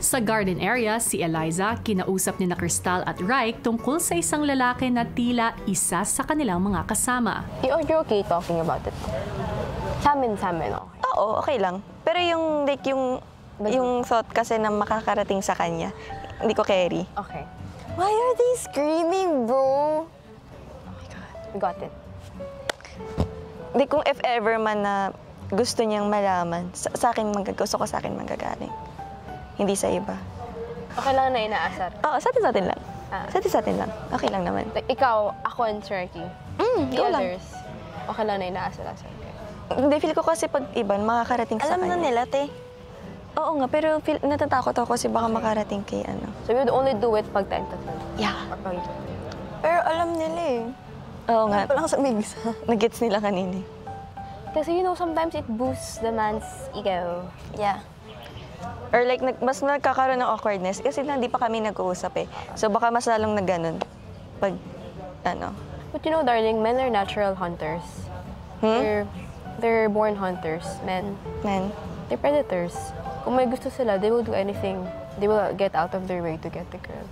Sa garden area, si Eliza kinausap ni na Crystal at Raik tungkol sa isang lalaki na tila isa sa kanilang mga kasama. You're okay talking about it? Sa amin, okay. Oo, okay lang. Pero yung like yung thought kasi na makakarating sa kanya, hindi ko carry. Okay. Why are they screaming, bro? Oh my God. We got it. Di kung if ever man na gusto niyang malaman, sa akin gusto ko sa akin manggagaling. Hindi sa iba. Okay lang na inaasar? Oo, sa atin lang. Sa atin lang. Okay lang naman. Like, ikaw, ako and Cherky. The go lang. others, okay lang na inaasar-asar kayo. Hindi, feel ko kasi pag iban, makakarating sa kanya. Alam na nila, te. Oo nga, pero natatakot ako kasi baka makarating kay ano. So, you would only do it pag tayo tatlo? Yeah. Or pag Pero alam nila eh. Oo nga. Walang sa migsa. Nag-gets nila kanina. Kasi you know, sometimes it boosts the man's ego. Yeah. Or like, mas nagkakaroon ng awkwardness kasi hindi pa kami nag-uusap eh. So baka mas lalong nagganon pag, ano. But you know, darling, men are natural hunters. They're born hunters, men. Men. They're predators. Kung may gusto sila, they will do anything. They will get out of their way to get the girl.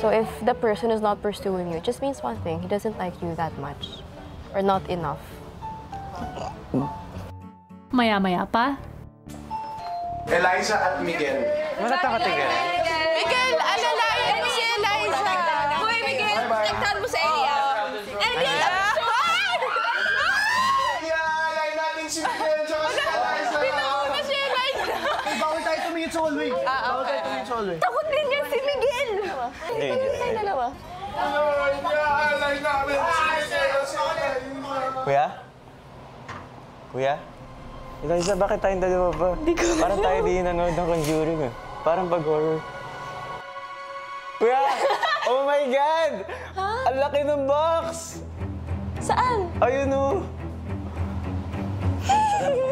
So if the person is not pursuing you, it just means one thing. He doesn't like you that much. Or not enough. Maya-maya pa, Eliza at Miguel. Manatakatingin. Miguel, alalayan mo si Eliza. Hoy, Miguel, nagtan mo sa Elia. Elia! Iaalay natin si Miguel tsaka si Eliza. Pinauna si Eliza. Bawal tayo tumingin sa hallway. Bawal tayo tumingin sa hallway. Takot din yan si Miguel. Tayo dalawa. Iaalay namin si Miguel at si Eliza. Kuya? Kuya? Eliza, bakit tayong dalawa ba? Hindi ko parang tayo di nanonood ng Conjuring eh. Parang pag-horror. Kuya! Oh my God! Ang laki ng box! Saan? Ayun o!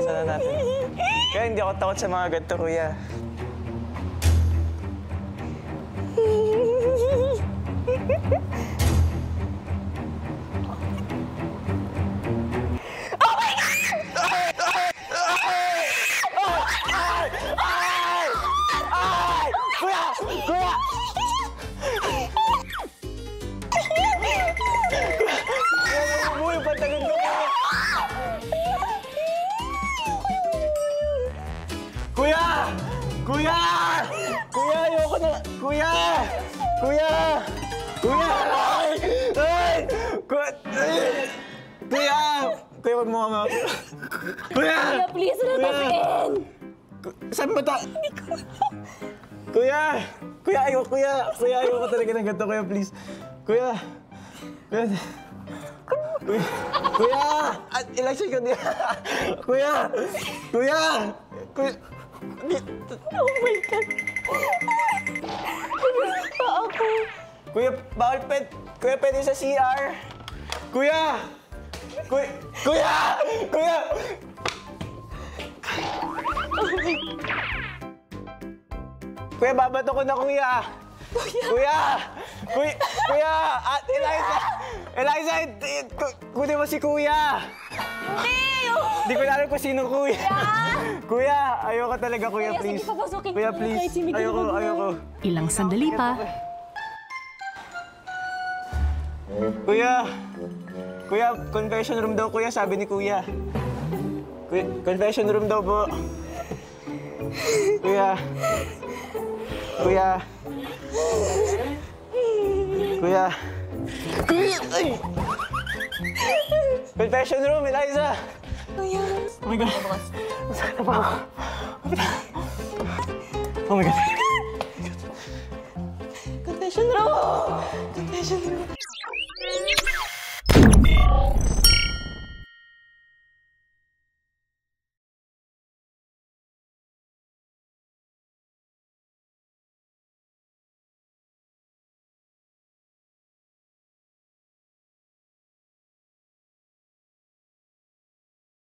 Saan na natin? Kaya hindi ako takot sa mga ganito, kuya. Kuya! Kuya, yung pantalon ko. Kuya! Kuya! Kuya, ayoko na. Kuya! Kuya! Kuya! Ay! Ay! Kuya! Kuya, wag mo kama. Kuya! Kuya, please, ratasin! Saan ba ta? Kuya! Kuya, ayoko, kuya! Kuya, ayoko talaga ng ganito, kuya, please. Kuya! Kuya! Kuya! Kuya! At election ko niya! Kuya! Kuya! Kuya! Oh my God! Kumusta ako? Kuya, bawal kuya, pwede sa CR! Kuya! Kuya! Kuya! Kuya! Kuya, babato ko na, kuya! Kuya! Kuya! Kuya! At Eliza! Eliza! Kunin mo si kuya! Hindi ko na alam kung sino kuya. Kuya! Ayoko talaga, kuya, please. Sige, papasukin ko Kuya, na please. kahit si Miguel Ayoko, mag-run. ayoko. ilang sandali pa, Kuya! Kuya, confession room daw, kuya. Sabi ni kuya. Kuya, confession room daw po. Kuya. Kuya. Kuya. Kuya! Ay! Confession room, Eliza! Kuya. Oh my God. Masakit na pa ako. Oh my God. Confession room! Confession room.